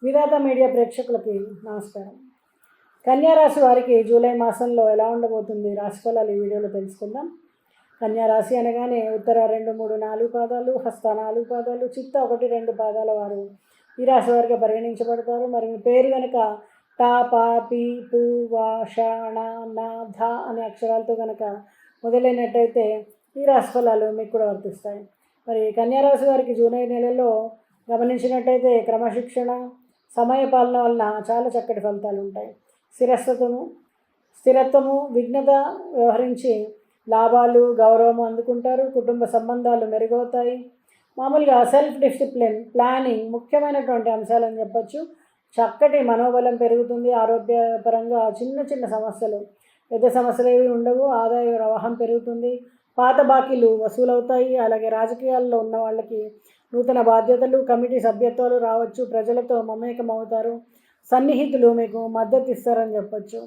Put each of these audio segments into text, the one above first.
విధాత media ప్రేక్షకులకి నమస్కారం. కన్యారాశి వారికి జూలై మాసంలో ఎలా ఉండబోతుంది రాశిఫలాలు ఈ వీడియోలో తెలుసుకుందాం. కన్యారాశి అనగానే ఉత్తర 2, 3, 4 పాదాలు, హస్త 4 పాదాలు, చిత్త 1, 2 పాదాల వారు ఈ రాశి వారిగా పరిగణించబడతారు. మరి మీ పేరు కనుక టా, పా, పీ, పు, వా, ష, ణ, న, ధ అనే అక్షరాలతో కనుక మొదలైనట్టయితే ఈ రాశిఫలాలు మీకు కూడా వర్తిస్తాయి. మరి కన్యారాశి వారికి జూలై నెలలో గమనించినట్టయితే క్రమశిక్షణ, సమయపాలన వలన చాలా చక్కటి ఫలితాలు ఉంటాయి. స్థిరత్వము, విఘ్నత వ్యవహరించి లాభాలు, గౌరవము అందుకుంటారు. కుటుంబ సంబంధాలు మెరుగవుతాయి. మామూలుగా సెల్ఫ్ డిసిప్లిన్, ప్లానింగ్ ముఖ్యమైనటువంటి అంశాలని చెప్పచ్చు. చక్కటి మనోబలం పెరుగుతుంది. ఆరోగ్యపరంగా చిన్న సమస్యలు, పెద్ద సమస్యలు ఏవి ఉండవు. ఆదాయ ప్రవాహం పెరుగుతుంది. పాత బాకీలు వసూలవుతాయి. అలాగే రాజకీయాల్లో ఉన్న వాళ్ళకి నూతన బాధ్యతలు, కమిటీ సభ్యత్వాలు రావచ్చు. ప్రజలతో మమేకం అవుతారు. సన్నిహితులు మీకు మద్దతు ఇస్తారని చెప్పచ్చు.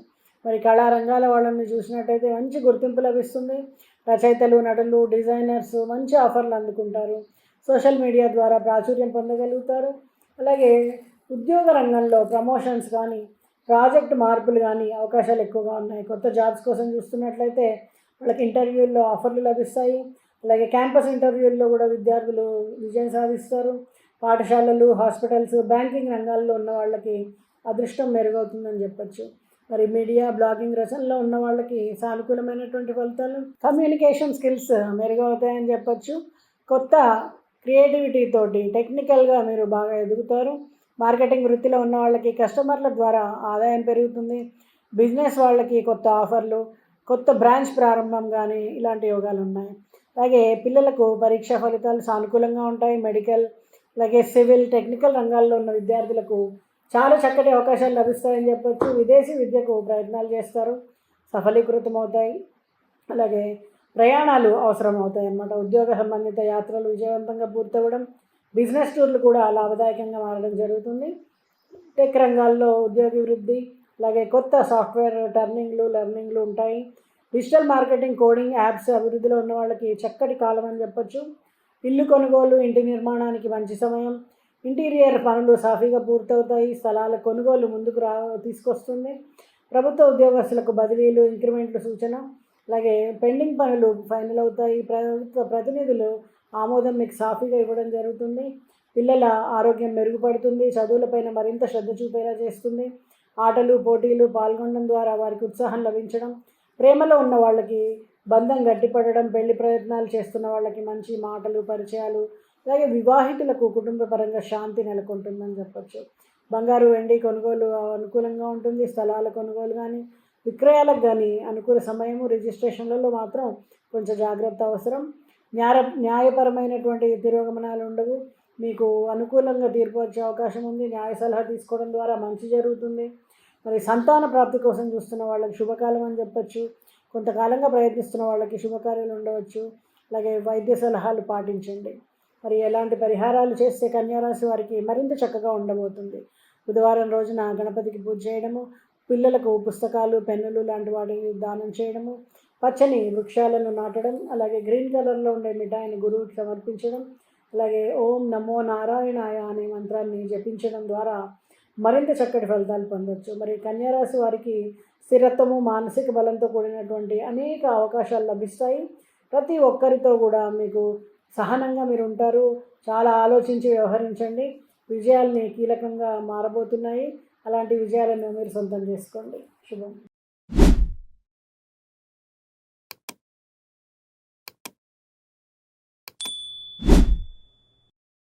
మరి కళారంగాల వాళ్ళని చూసినట్టయితే మంచి గుర్తింపు లభిస్తుంది. రచయితలు, నటులు, డిజైనర్స్ మంచి ఆఫర్లు అందుకుంటారు. సోషల్ మీడియా ద్వారా ప్రాచుర్యం పొందగలుగుతారు. అలాగే ఉద్యోగ రంగంలో ప్రమోషన్స్ కానీ, ప్రాజెక్ట్ మార్పులు కానీ అవకాశాలు ఎక్కువగా ఉన్నాయి. కొత్త జాబ్స్ కోసం చూస్తున్నట్లయితే వాళ్ళకి ఇంటర్వ్యూల్లో ఆఫర్లు లభిస్తాయి. అలాగే క్యాంపస్ ఇంటర్వ్యూల్లో కూడా విద్యార్థులు విజయం సాధిస్తారు. పాఠశాలలు, హాస్పిటల్స్, బ్యాంకింగ్ రంగాల్లో ఉన్న వాళ్ళకి అదృష్టం మెరుగవుతుందని చెప్పచ్చు. మరి మీడియా, బ్లాగింగ్ రచనలో ఉన్న వాళ్ళకి సానుకూలమైనటువంటి ఫలితాలు. కమ్యూనికేషన్ స్కిల్స్ మెరుగవుతాయని చెప్పచ్చు. కొత్త క్రియేటివిటీ తోటి టెక్నికల్గా మీరు బాగా ఎదుగుతారు. మార్కెటింగ్ వృత్తిలో ఉన్న వాళ్ళకి కస్టమర్ల ద్వారా ఆదాయం పెరుగుతుంది. బిజినెస్ వాళ్ళకి కొత్త ఆఫర్లు, కొత్త బ్రాంచ్ ప్రారంభం కానీ ఇలాంటి యోగాలు ఉన్నాయి. అలాగే పిల్లలకు పరీక్షా ఫలితాలు సానుకూలంగా ఉంటాయి. మెడికల్, అలాగే సివిల్, టెక్నికల్ రంగాల్లో ఉన్న విద్యార్థులకు చాలా చక్కటి అవకాశాలు లభిస్తాయని చెప్పచ్చు. విదేశీ విద్యకు ప్రయత్నాలు చేస్తారు, సఫలీకృతమవుతాయి. అలాగే ప్రయాణాలు అవసరం అవుతాయి అన్నమాట. ఉద్యోగ సంబంధిత యాత్రలు విజయవంతంగా పూర్తవడం, బిజినెస్ టూర్లు కూడా లాభదాయకంగా మారడం జరుగుతుంది. టెక్ రంగాల్లో ఉద్యోగ వృద్ధి, అలాగే కొత్త సాఫ్ట్వేర్ లెర్నింగ్లు ఉంటాయి. డిజిటల్ మార్కెటింగ్, కోడింగ్, యాప్స్ అభివృద్ధిలో ఉన్న వాళ్ళకి చక్కటి కాలం అని చెప్పచ్చు. ఇల్లు కొనుగోలు, ఇంటి నిర్మాణానికి మంచి సమయం. ఇంటీరియర్ పనులు సాఫీగా పూర్తవుతాయి. స్థలాల కొనుగోలు ముందుకు తీసుకొస్తుంది. ప్రభుత్వ ఉద్యోగస్తులకు బదిలీలు, ఇంక్రిమెంట్లు సూచన. అలాగే పెండింగ్ పనులు ఫైనల్ అవుతాయి. ప్రభుత్వ ప్రతినిధులు ఆమోదం మీకు సాఫీగా ఇవ్వడం జరుగుతుంది. పిల్లల ఆరోగ్యం మెరుగుపడుతుంది. చదువులపైన మరింత శ్రద్ధ చూపేలా చేస్తుంది. ఆటలు, పోటీలు పాల్గొనడం ద్వారా వారికి ఉత్సాహం లభించడం. ప్రేమలో ఉన్న వాళ్ళకి బంధం గట్టిపడడం, పెళ్లి ప్రయత్నాలు చేస్తున్న వాళ్ళకి మంచి మాటలు, పరిచయాలు. అలాగే వివాహితులకు కుటుంబపరంగా శాంతి నెలకొంటుందని చెప్పచ్చు. బంగారు, వెండి కొనుగోలు అనుకూలంగా ఉంటుంది. స్థలాల కొనుగోలు కానీ, విక్రయాలకు కానీ అనుకూల సమయము. రిజిస్ట్రేషన్లలో మాత్రం కొంచెం జాగ్రత్త అవసరం. న్యాయపరమైనటువంటి తిరోగమనాలు ఉండవు. మీకు అనుకూలంగా తీర్పు వచ్చే అవకాశం ఉంది. న్యాయ సలహా తీసుకోవడం ద్వారా మంచి జరుగుతుంది. మరి సంతాన ప్రాప్తి కోసం చూస్తున్న వాళ్ళకి శుభకాలం అని చెప్పచ్చు. కొంతకాలంగా ప్రయత్నిస్తున్న వాళ్ళకి శుభకార్యాలు ఉండవచ్చు. అలాగే వైద్య సలహాలు పాటించండి. మరి ఎలాంటి పరిహారాలు చేస్తే కన్యారాశి వారికి మరింత చక్కగా ఉండబోతుంది. బుధవారం రోజున గణపతికి పూజ చేయడము, పిల్లలకు పుస్తకాలు, పెన్నులు లాంటి వాటిని దానం చేయడము, పచ్చని వృక్షాలను నాటడం, అలాగే గ్రీన్ కలర్లో ఉండే మిఠాయిని గురువుకి సమర్పించడం, అలాగే ఓం నమో నారాయణాయ అనే మంత్రాన్ని జపించడం ద్వారా మరింత చక్కటి ఫలితాలు పొందవచ్చు. మరి కన్యారాశి వారికి స్థిరత్వము, మానసిక బలంతో కూడినటువంటి అనేక అవకాశాలు లభిస్తాయి. ప్రతి ఒక్కరితో కూడా మీకు సహనంగా మీరు ఉంటారు. చాలా ఆలోచించి వ్యవహరించండి. విజయాల్ని కీలకంగా మారబోతున్నాయి. అలాంటి విజయాలను మీరు సొంతం చేసుకోండి. శుభం.